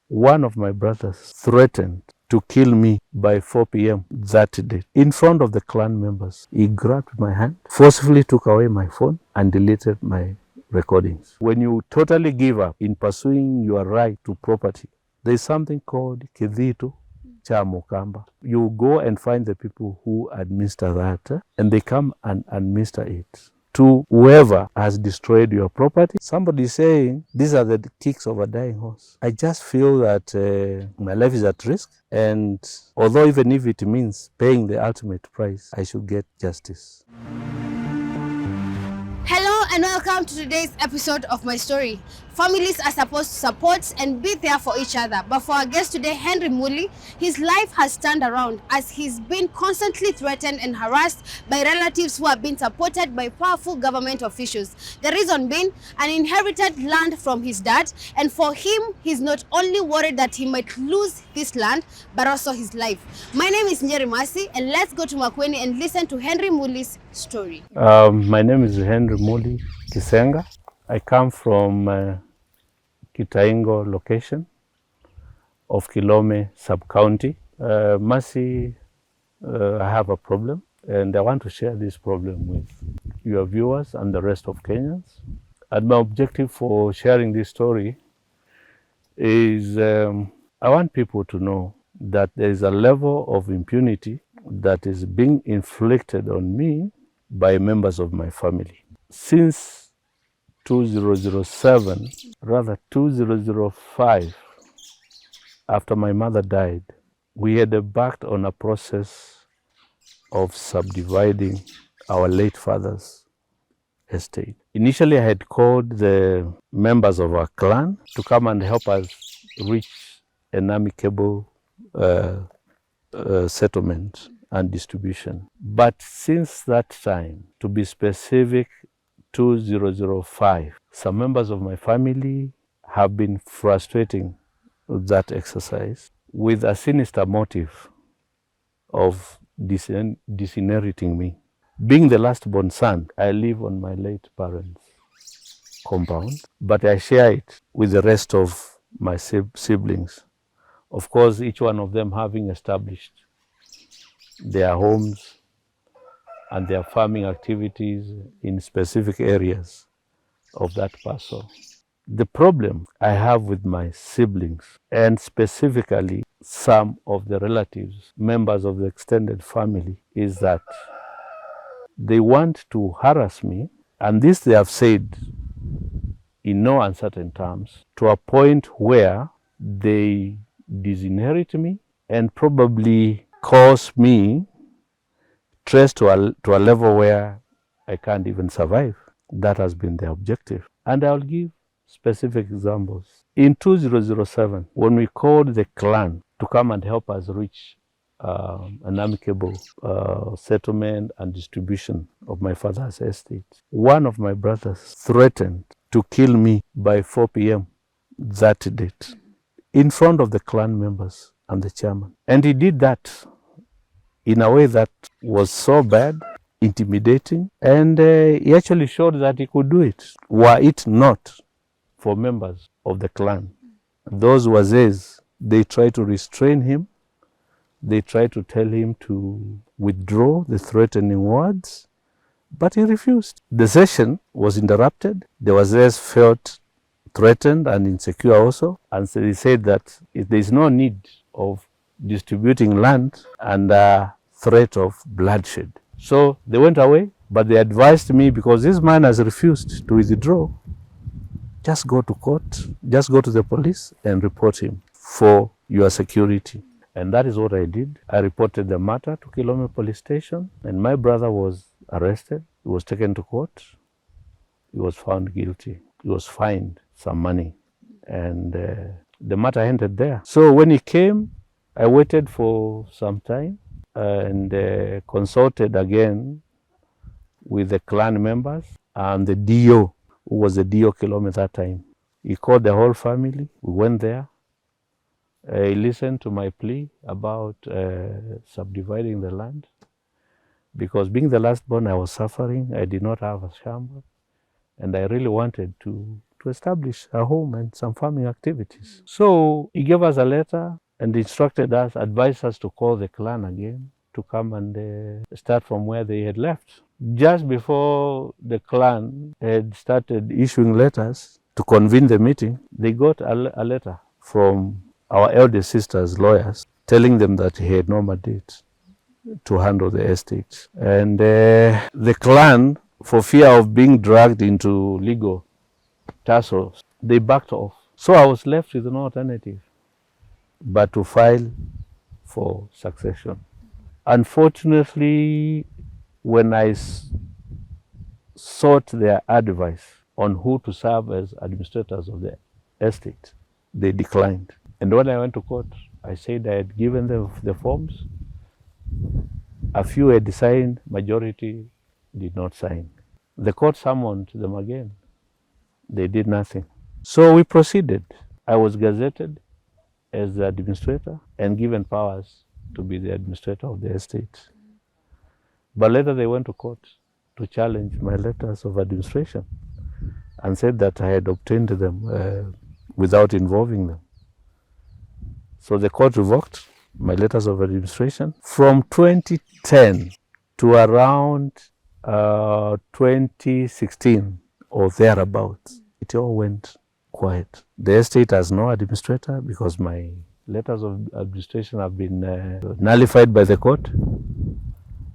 One of my brothers threatened to kill me by 4 p.m. that day. In front of the clan members, he grabbed my hand, forcefully took away my phone, and deleted my recordings. When you totally give up in pursuing your right to property, there's something called Kidhitu cha Mukamba. You go and find the people who administer that, and they come and administer it to whoever has destroyed your property. Somebody is saying these are the kicks of a dying horse. I just feel that my life is at risk, and although even if it means paying the ultimate price, I should get justice. Hello and welcome to today's episode of my story. Families are supposed to support and be there for each other, but for our guest today, Henry Muli, his life has turned around as he's been constantly threatened and harassed by relatives who have been supported by powerful government officials. The reason being an inherited land from his dad, and for him, he's not only worried that he might lose this land, but also his life. My name is Njeri Masi, and let's go to Makueni and listen to Henry Muli's story. My name is Henry Muli Kisenga. I come from Kitaingo location of Kilome sub-county. Masi, I have a problem, and I want to share this problem with your viewers and the rest of Kenyans. And my objective for sharing this story is I want people to know that there is a level of impunity that is being inflicted on me by members of my family. Since 2005, after my mother died, we had embarked on a process of subdividing our late father's estate. Initially, I had called the members of our clan to come and help us reach an amicable settlement and distribution. But since that time, to be specific, 2005, some members of my family have been frustrating that exercise with a sinister motive of disinheriting me. Being the last born son, I live on my late parents' compound, but I share it with the rest of my siblings. Of course, each one of them having established their homes and their farming activities in specific areas of that parcel. The problem I have with my siblings, and specifically some of the relatives, members of the extended family, is that they want to harass me, and this they have said in no uncertain terms, to a point where they disinherit me and probably cause me stress to a level where I can't even survive. That has been the objective. And I'll give specific examples. In 2007, when we called the clan to come and help us reach an amicable settlement and distribution of my father's estate, one of my brothers threatened to kill me by 4 p.m. that date in front of the clan members and the chairman. And he did that in a way that was so bad, intimidating, and he actually showed that he could do it, were it not for members of the clan. Those Wazes, they tried to restrain him. They tried to tell him to withdraw the threatening words, but he refused. The session was interrupted. The Wazes felt threatened and insecure also, and so they said that if there is no need of distributing land and threat of bloodshed. So they went away, but they advised me, because this man has refused to withdraw, just go to court, just go to the police and report him for your security. And that is what I did. I reported the matter to Kilome police station, and my brother was arrested. He was taken to court. He was found guilty. He was fined some money, and the matter ended there. So when he came, I waited for some time and consulted again with the clan members and the DO, who was the DO Kilome at that time. He called the whole family. We went there. He listened to my plea about subdividing the land, because being the last born, I was suffering. I did not have a shamba, and I really wanted to to establish a home and some farming activities. So he gave us a letter and instructed us, advised us to call the clan again to come and start from where they had left. Just before the clan had started issuing letters to convene the meeting, they got a letter from our eldest sister's lawyers telling them that he had no mandate to handle the estate. And the clan, for fear of being dragged into legal tussles, they backed off. So I was left with no alternative but to file for succession. Unfortunately, when I sought their advice on who to serve as administrators of the estate, they declined. And when I went to court, I said I had given them the forms. A few had signed, majority did not sign. The court summoned them again. They did nothing. So we proceeded. I was gazetted as the administrator and given powers to be the administrator of the estate. But later they went to court to challenge my letters of administration and said that I had obtained them without involving them. So the court revoked my letters of administration. From 2010 to around 2016 or thereabouts, it all went quiet. The estate has no administrator because my letters of administration have been nullified by the court,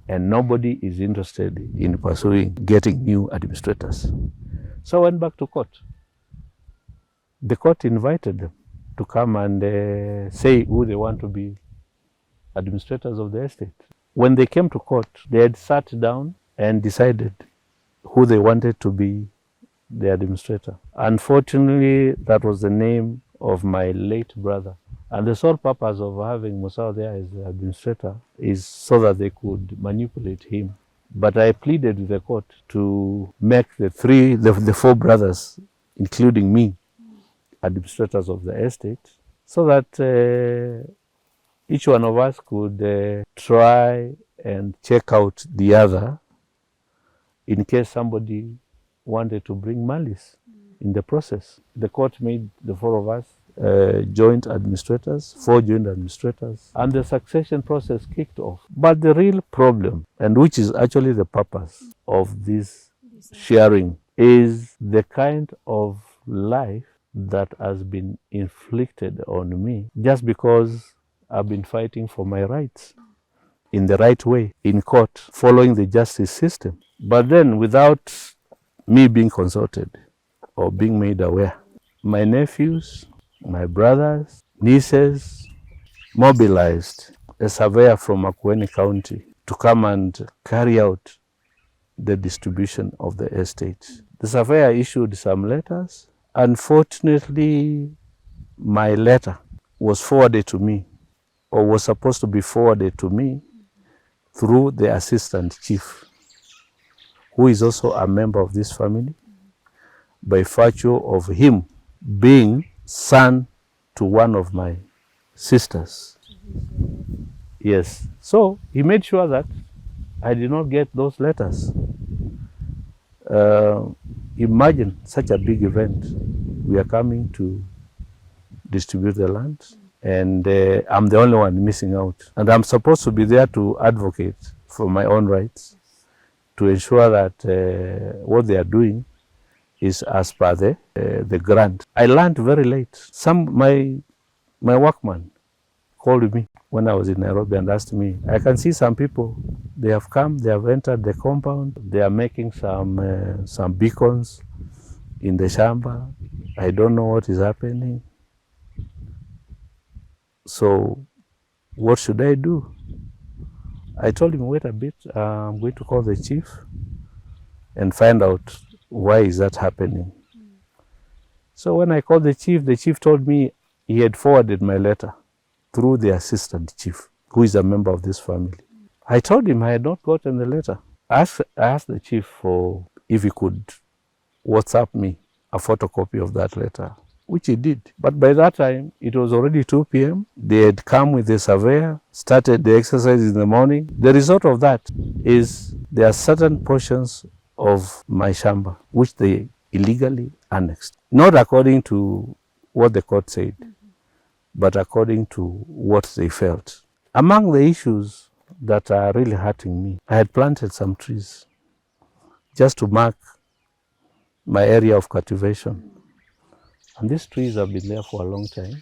and nobody is interested in pursuing getting new administrators. So I went back to court. The court invited them to come and say who they want to be administrators of the estate. When they came to court, they had sat down and decided who they wanted to be the administrator. Unfortunately, that was the name of my late brother. And the sole purpose of having Musao there as the administrator is so that they could manipulate him. But I pleaded with the court to make the four brothers, including me, administrators of the estate, so that each one of us could try and check out the other in case somebody wanted to bring malice in the process. The court made the four of us joint administrators, 4 joint administrators, and the succession process kicked off. But the real problem, and which is actually the purpose of this sharing, is the kind of life that has been inflicted on me just because I've been fighting for my rights in the right way, in court, following the justice system. But then without me being consulted or being made aware, my nephews, my brothers, nieces mobilized a surveyor from Makueni County to come and carry out the distribution of the estate. The surveyor issued some letters. Unfortunately, my letter was forwarded to me, or was supposed to be forwarded to me, through the assistant chief, who is also a member of this family, by virtue of him being son to one of my sisters. Yes. So he made sure that I did not get those letters. Imagine such a big event. We are coming to distribute the land, and I'm the only one missing out. And I'm supposed to be there to advocate for my own rights, to ensure that what they are doing is as per the grant. I learned very late. My workman called me when I was in Nairobi and asked me, I can see some people, they have come, they have entered the compound, they are making some beacons in the shamba. I don't know what is happening. So what should I do? I told him, wait a bit, I'm going to call the chief and find out why is that happening. So when I called the chief told me he had forwarded my letter through the assistant chief, who is a member of this family. I told him I had not gotten the letter. I asked the chief for if he could WhatsApp me a photocopy of that letter, which he did. But by that time, it was already 2 p.m. They had come with the surveyor, started the exercise in the morning. The result of that is there are certain portions of my shamba which they illegally annexed. Not according to what the court said, but according to what they felt. Among the issues that are really hurting me, I had planted some trees just to mark my area of cultivation. And these trees have been there for a long time.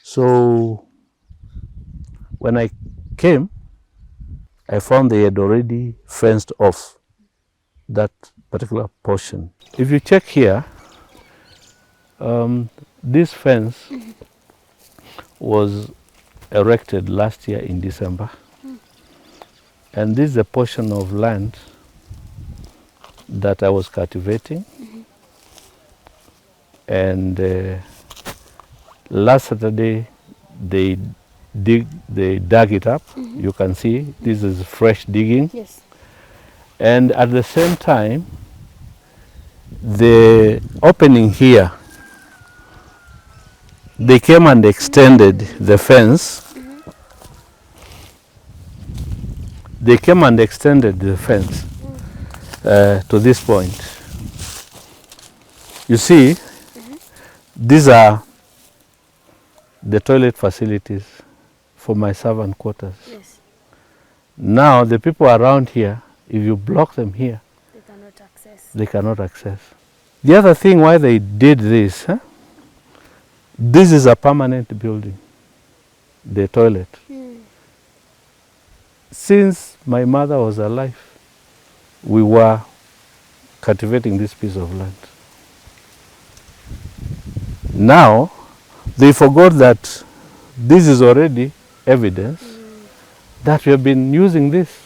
So when I came, I found they had already fenced off that particular portion. If you check here, this fence was erected last year in December. And this is a portion of land that I was cultivating. And last Saturday, they dug it up. You can see this is fresh digging. Yes. And at the same time, the opening here, they came and extended the fence. They came and extended the fence to this point. You see, these are the toilet facilities for my servant quarters. Yes. Now, the people around here, if you block them here, They cannot access. they cannot access. The other thing why they did this, this is a permanent building, the toilet. Since my mother was alive, we were cultivating this piece of land. Now, they forgot that this is already evidence that we have been using this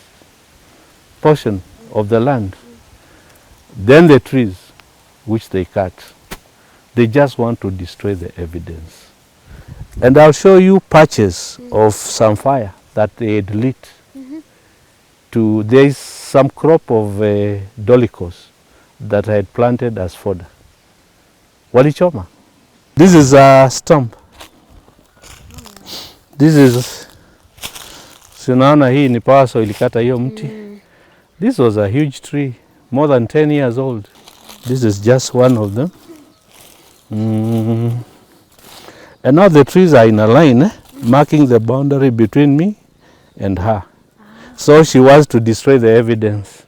portion of the land. Then the trees, which they cut, they just want to destroy the evidence. And I'll show you patches of some fire that they had lit. There is some crop of dolichos that I had planted as fodder. Walichoma. This is a stump. This is, sinaona hii ni paso ilikata hiyo mti. This was a huge tree, more than 10 years old. This is just one of them. And now the trees are in a line, marking the boundary between me and her. So she wants to destroy the evidence.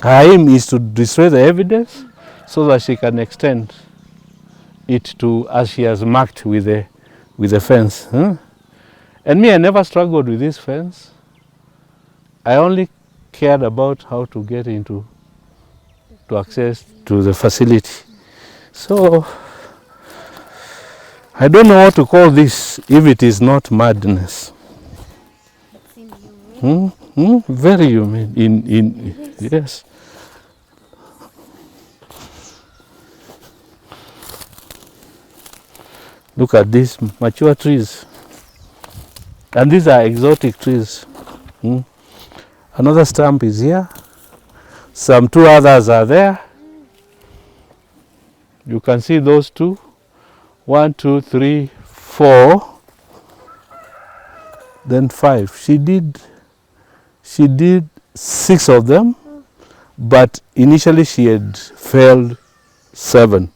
Her aim is to destroy the evidence so that she can extend it to as she has marked with the fence. And me, I never struggled with this fence. I only cared about how to get into, to access to the facility. So, I don't know what to call this if it is not madness. Very humane. Yes. Look at these mature trees. And these are exotic trees. Another stump is here. Some two others are there. You can see those two. 1, 2, 3, 4. Then 5. She did 6 of them, but initially she had failed 7.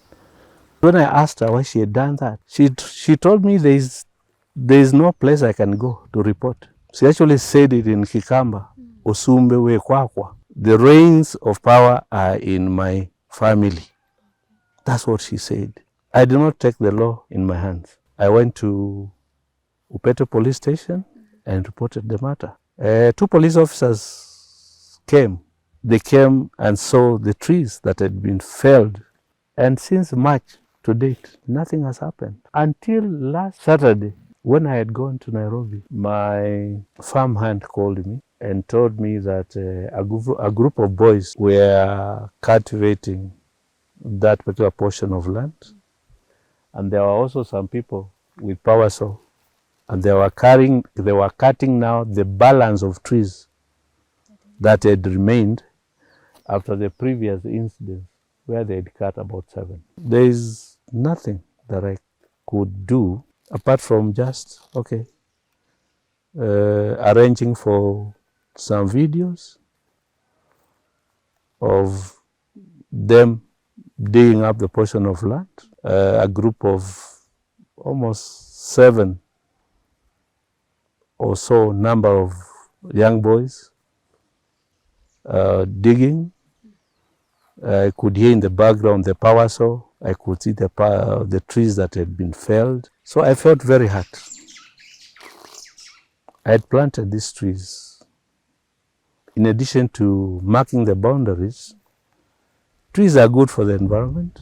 When I asked her why she had done that, she told me there is no place I can go to report. She actually said it in Kikamba, Osumbe we kwakwa. The reins of power are in my family. That's what she said. I did not take the law in my hands. I went to Upete police station and reported the matter. 2 police officers came. They came and saw the trees that had been felled. And since March to date, nothing has happened. Until last Saturday, when I had gone to Nairobi, my farm hand called me and told me that a group of boys were cultivating that particular portion of land. And there were also some people with power saw. And they were cutting now the balance of trees that had remained after the previous incident where they had cut about 7. There is nothing that I could do apart from just, arranging for some videos of them digging up the portion of land. A group of almost 7 or so number of young boys digging. I could hear in the background the power saw. I could see the trees that had been felled. So I felt very hurt. I had planted these trees. In addition to marking the boundaries, trees are good for the environment.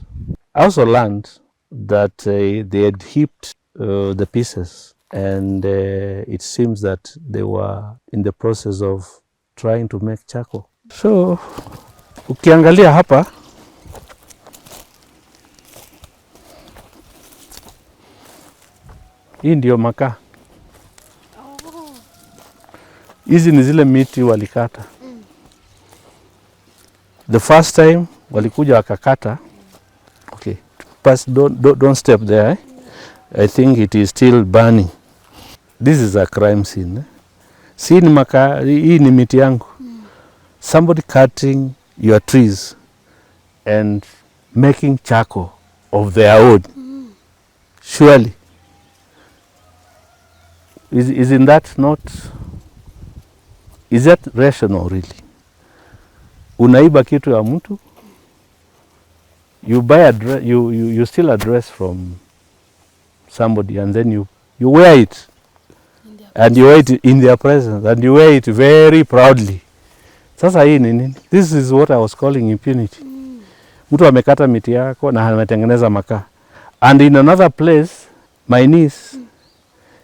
I also learned that they had heaped the pieces, and it seems that they were in the process of trying to make charcoal. So ukiangalia hapa, hii ndio makaa. Hizi ni zile miti walikata. The first time walikuja wakakata. Okay, pass, don't step there. I think it is still burning. This is a crime scene. Si ni makaa, hii ni miti yangu. Somebody cutting your trees and making charcoal of their own. Surely. Isn't that not? Is that rational really? Unaiba kitu ya mtu, you buy a dress, you steal a dress from somebody, and then you wear it, and you wear it in their presence, and you wear it very proudly. Sasa hii ni nini? This is what I was calling impunity. Mtu amekata miti yako na ametengeneza makaa. And in another place, my niece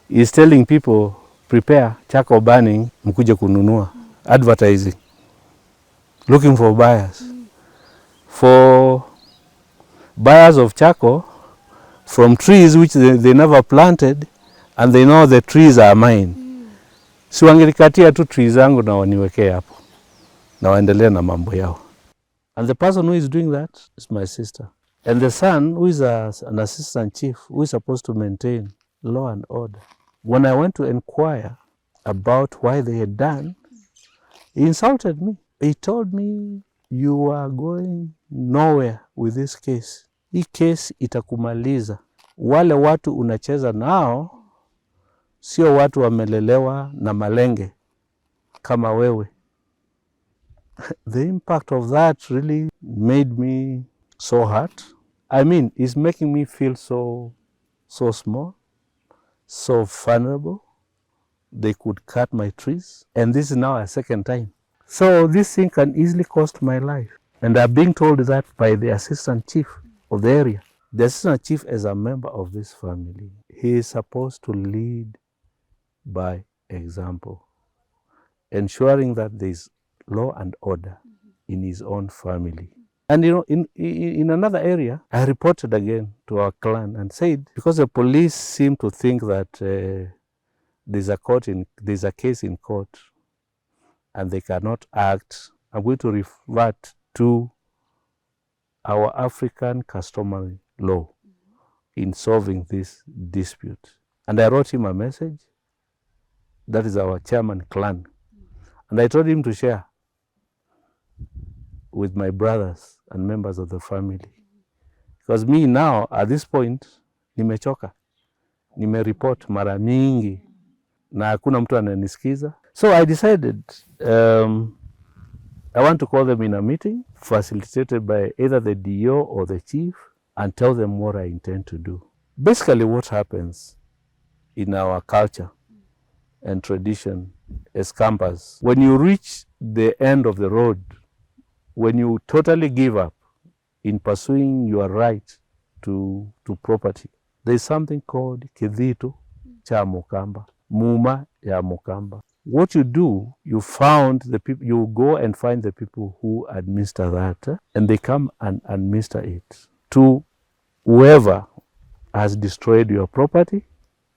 is telling people, prepare charcoal burning, mkuje kununua. Advertising. Looking for buyers. For buyers of charcoal from trees which they never planted, and they know the trees are mine. Si wangelikatia tu trees zangu na waniwekee hapo, na waendelee na mambo yao. And the person who is doing that is my sister. And the son, who is an assistant chief, who is supposed to maintain law and order. When I went to inquire about why they had done, he insulted me. He told me, you are going nowhere with this case. Hii case itakumaliza. Wale watu unacheza nao, sio watu wamelelewa na malenge kama wewe. The impact of that really made me so hurt. I mean, it's making me feel so small, so vulnerable. They could cut my trees, and this is now a second time. So this thing can easily cost my life. And I'm being told that by the assistant chief of the area. The assistant chief is a member of this family. He is supposed to lead by example, ensuring that there is law and order in his own family. And you know, in another area, I reported again to our clan and said, because the police seem to think that there's a case in court and they cannot act, I'm going to revert to our African customary law in solving this dispute. And I wrote him a message. That is our chairman clan. And I told him to share with my brothers and members of the family. Because me now, at this point, nimechoka. Nimereport mara mingi na hakuna mtu ananisikiza. So I decided I want to call them in a meeting facilitated by either the DO or the chief and tell them what I intend to do. Basically what happens in our culture and tradition as campers, when you reach the end of the road, when you totally give up in pursuing your right to property, there is something called kidhito cha mukamba, muma ya mukamba. What you do, you go and find the people who administer that, and they come and administer it to whoever has destroyed your property,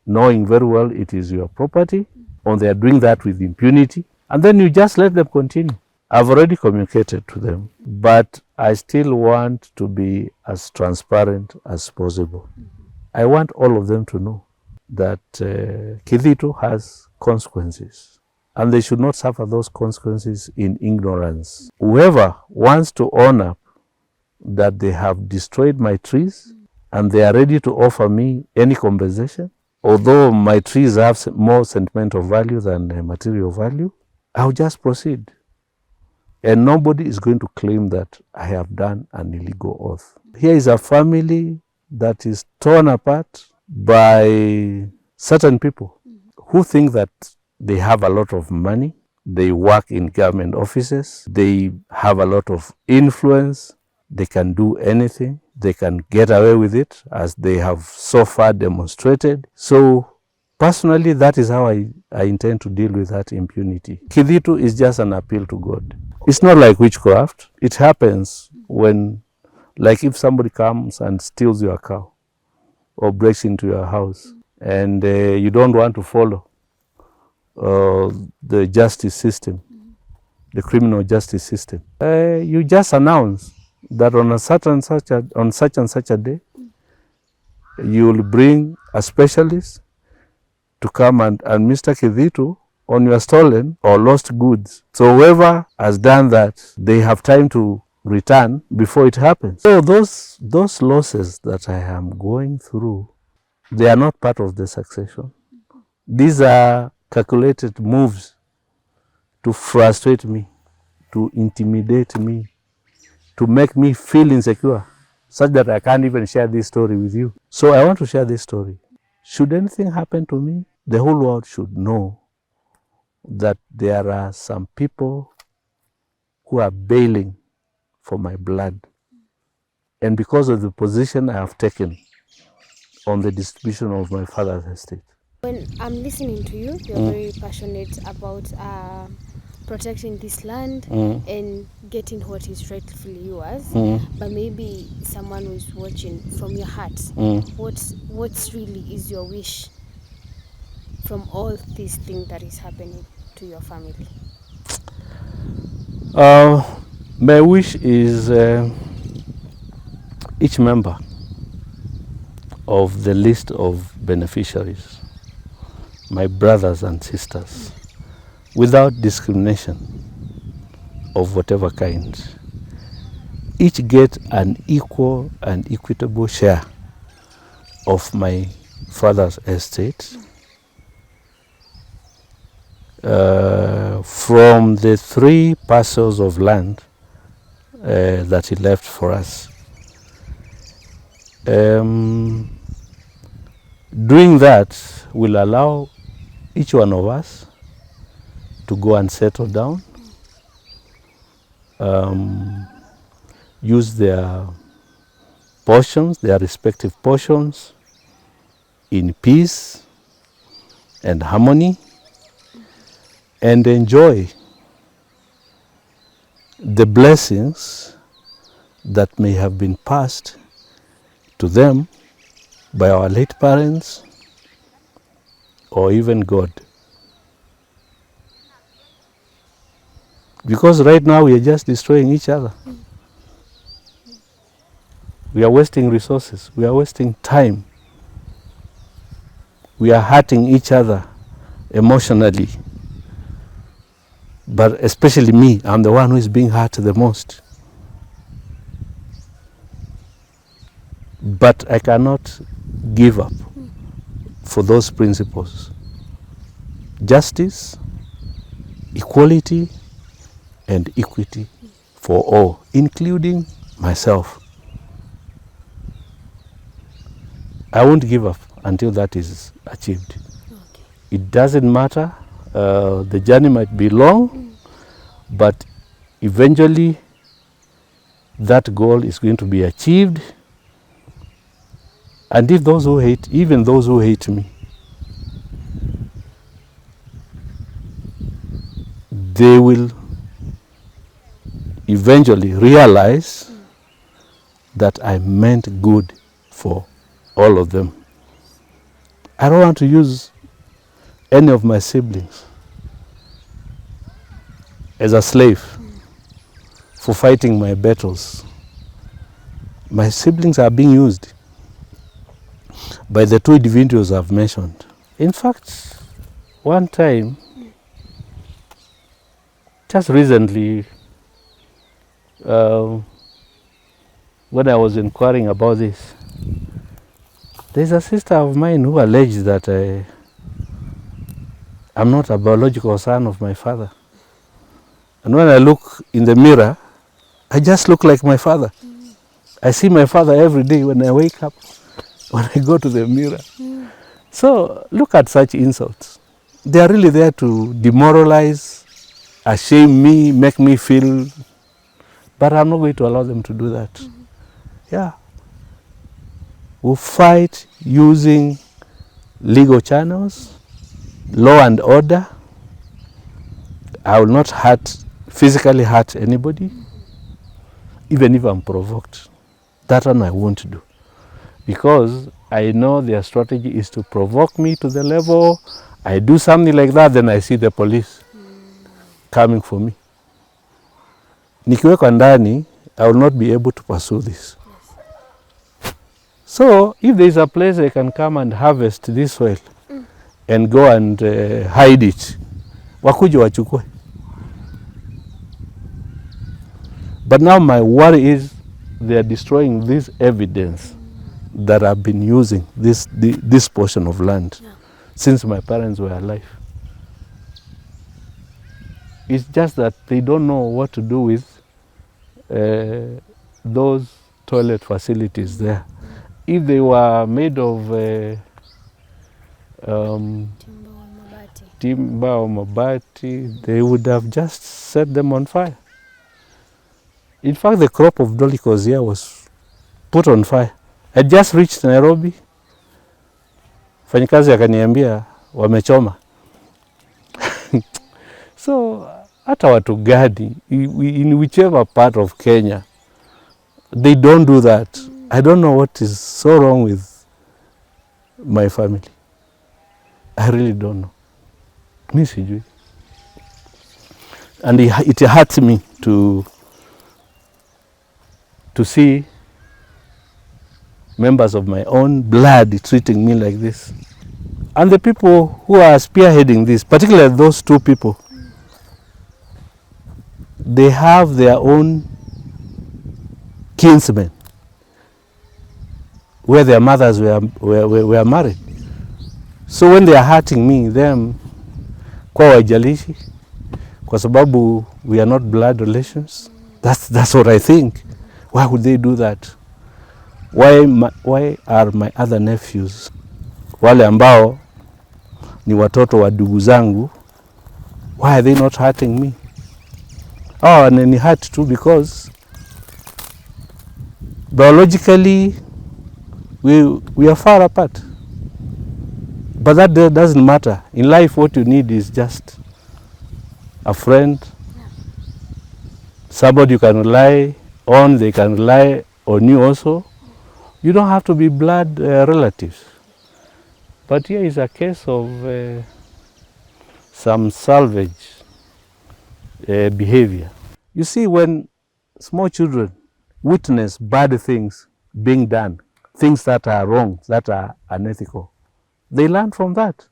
knowing very well it is your property, or they are doing that with impunity, and then you just let them continue. I've already communicated to them, but I still want to be as transparent as possible. I want all of them to know that Kidhito has consequences, and they should not suffer those consequences in ignorance. Whoever wants to own up that they have destroyed my trees and they are ready to offer me any compensation. Although my trees have more sentimental value than material value, I'll just proceed. And nobody is going to claim that I have done an illegal oath. Here is a family that is torn apart by certain people who think that they have a lot of money, they work in government offices, they have a lot of influence, they can do anything, they can get away with it, as they have so far demonstrated. So personally, that is how I intend to deal with that impunity. Kidhitu is just an appeal to God. It's not like witchcraft. It happens when, like if somebody comes and steals your cow or breaks into your house and you don't want to follow the justice system, the criminal justice system, you just announce that on such and such a day, you will bring a specialist to come and Mr. Kidhitu on your stolen or lost goods. So whoever has done that, they have time to return before it happens. So those losses that I am going through, they are not part of the succession. These are calculated moves to frustrate me, to intimidate me, to make me feel insecure, such that I can't even share this story with you. So I want to share this story. Should anything happen to me, the whole world should know that there are some people who are bailing for my blood. And because of the position I have taken on the distribution of my father's estate. When I'm listening to you, you're very passionate about protecting this land and getting what is rightfully yours. But maybe someone who is watching from your heart, what's really is your wish from all these things that is happening to your family? My wish is each member of the list of beneficiaries, my brothers and sisters, without discrimination of whatever kind, each get an equal and equitable share of my father's estate from the 3 parcels of land that he left for us. Doing that will allow each one of us to go and settle down, use their portions, their respective portions, in peace and harmony, and enjoy the blessings that may have been passed to them by our late parents or even God. Because right now we are just destroying each other. We are wasting resources. We are wasting time. We are hurting each other emotionally. But especially me, I'm the one who is being hurt the most. But I cannot give up for those principles. Justice, equality, and equity for all, including myself. I won't give up until that is achieved. Okay. It doesn't matter. The journey might be long, but eventually that goal is going to be achieved. And if those who hate, even those who hate me, they will eventually realize that I meant good for all of them. I don't want to use any of my siblings as a slave for fighting my battles. My siblings are being used by the 2 individuals I've mentioned. In fact, one time, just recently, when I was inquiring about this, there's a sister of mine who alleged that I'm not a biological son of my father. And when I look in the mirror, I just look like my father. I see my father every day when I wake up, when I go to the mirror. So look at such insults. They are really there to demoralize, shame me, make me feel, but I'm not going to allow them to do that. Yeah. We'll fight using legal channels, law and order. I will not physically hurt anybody, even if I'm provoked. That one I won't do, because I know their strategy is to provoke me to the level I do something like that, then I see the police coming for me. Nikiwekwa ndani, I will not be able to pursue this. So if there is a place I can come and harvest this soil and go and hide it, wakuje wachukue. But now my worry is they are destroying this evidence that I've been using this portion of land since my parents were alive. It's just that they don't know what to do with those toilet facilities there. If they were made of timber or mabati, they would have just set them on fire. In fact, the crop of dolicos here was put on fire. I just reached Nairobi. Fanyikazi akaniambia wamechoma. So hata watu gadi in whichever part of Kenya, they don't do that. I don't know what is so wrong with my family. I really don't know. Mi sijui. And it hurts me to see members of my own blood treating me like this. And the people who are spearheading this, particularly those two people, they have their own kinsmen where their mothers were married. So when they are hurting me, them kwa wajalishi, kwa sababu we are not blood relations. That's what I think. Why would they do that? Why are my other nephews, wale ambao ni watoto wa ndugu zangu, why are they not hurting me? Oh, and they hurt too because biologically we are far apart. But that doesn't matter. In life, what you need is just a friend, somebody you can rely on, they can rely on you also. You don't have to be blood relatives. But here is a case of some salvage behavior. You see, when small children witness bad things being done, things that are wrong, that are unethical, they learn from that.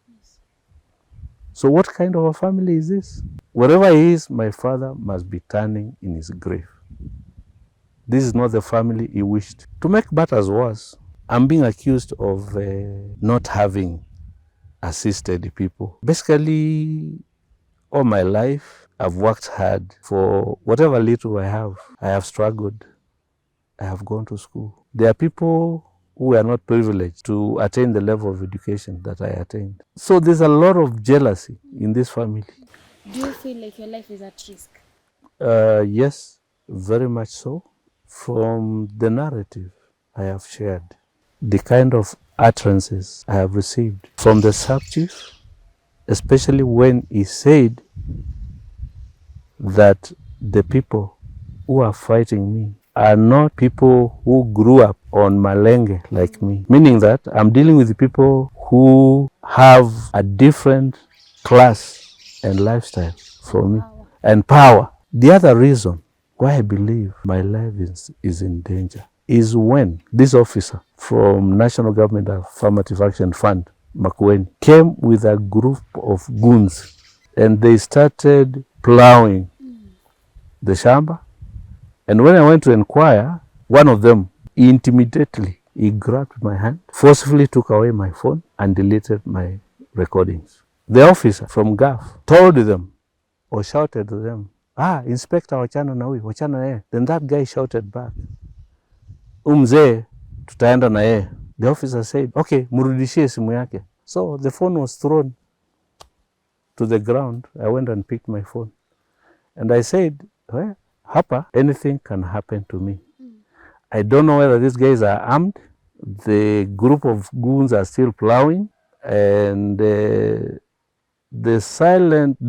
So what kind of a family is this? Wherever he is, my father must be turning in his grave. This is not the family he wished. To make matters worse, I'm being accused of not having assisted people. Basically, all my life, I've worked hard for whatever little I have. I have struggled. I have gone to school. There are people who are not privileged to attain the level of education that I attained. So there's a lot of jealousy in this family. Do you feel like your life is at risk? Yes, very much so. From the narrative I have shared, the kind of utterances I have received from the sub-chief, especially when he said that the people who are fighting me are not people who grew up on malenge like me. Meaning that I'm dealing with people who have a different class and lifestyle from me and power. The other reason why I believe my life is in danger is when this officer from National Government Affirmative Action Fund, Makueni, came with a group of goons and they started plowing the shamba. And when I went to inquire, One of them, he grabbed my hand, forcefully took away my phone and deleted my recordings. The officer from GAF told them or shouted to them, Inspector, wachana na huyu, wachana na yeye. Then that guy shouted back, mzee tutaenda na yeye. The officer said, okay, murudishie simu yake. So the phone was thrown to the ground. I went and picked my phone. And I said, well, hapa, anything can happen to me. I don't know whether these guys are armed. The group of goons are still plowing. And the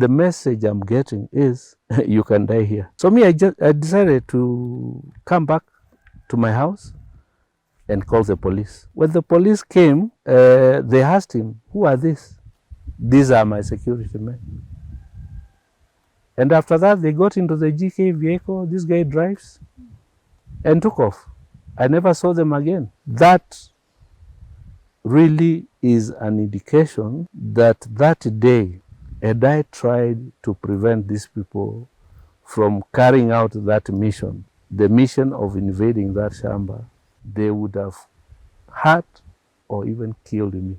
message I'm getting is, you can die here. So me, I decided to come back to my house and call the police. When the police came, they asked him, who are these? These are my security men. And after that, they got into the GK vehicle, this guy drives, and took off. I never saw them again. That really is an indication that day, had I tried to prevent these people from carrying out that mission, the mission of invading that shamba, they would have hurt or even killed me.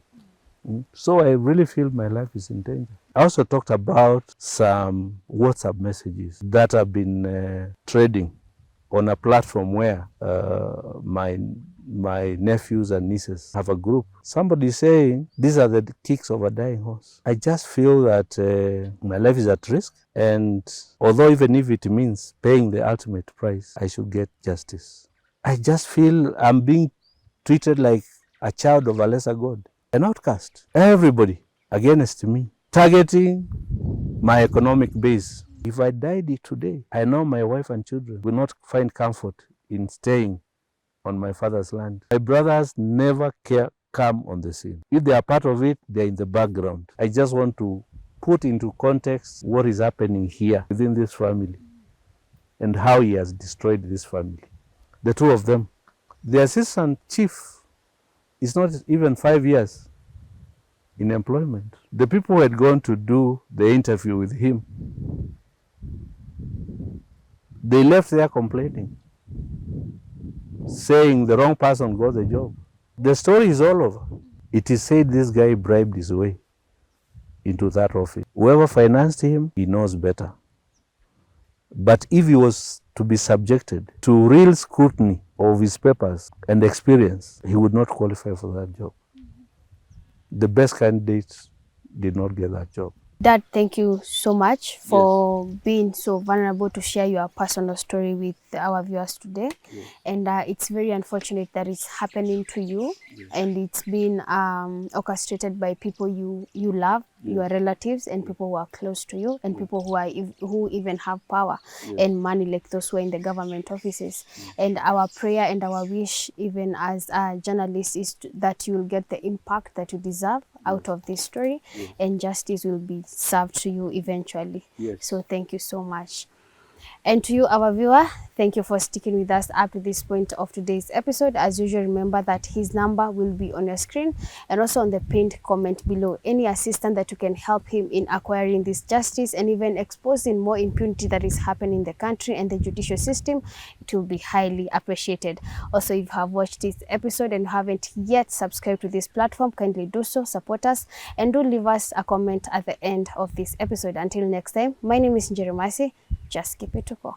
So I really feel my life is in danger. I also talked about some WhatsApp messages that have been trading on a platform where my nephews and nieces have a group. Somebody saying, these are the kicks of a dying horse. I just feel that my life is at risk. And although even if it means paying the ultimate price, I should get justice. I just feel I'm being treated like a child of a lesser God, an outcast. Everybody against me, targeting my economic base. If I died today, I know my wife and children will not find comfort in staying on my father's land. My brothers never come on the scene. If they are part of it, they're in the background. I just want to put into context what is happening here within this family and how he has destroyed this family. The two of them. The assistant chief is not even 5 years in employment. The people who had gone to do the interview with him, they left there complaining, saying the wrong person got the job. The story is all over. It is said this guy bribed his way into that office. Whoever financed him, he knows better. But if he was to be subjected to real scrutiny of his papers and experience, he would not qualify for that job. The best candidates did not get that job. Dad, thank you so much for being so vulnerable to share your personal story with our viewers today. And it's very unfortunate that it's happening to you, and it's been orchestrated by people you love, your relatives, and people who are close to you, and people who even have power and money, like those who are in the government offices. And our prayer and our wish, even as journalists, is that you will get the impact that you deserve out of this story, and justice will be served to you eventually. So thank you so much. And to you, our viewer, thank you for sticking with us up to this point of today's episode. As usual, remember that his number will be on your screen and also on the pinned comment below. Any assistance that you can help him in acquiring this justice and even exposing more impunity that is happening in the country and the judicial system, it will be highly appreciated. Also, if you have watched this episode and haven't yet subscribed to this platform, kindly do so, support us, and do leave us a comment at the end of this episode. Until next time, my name is Njeremasi. Just keep it Tuko.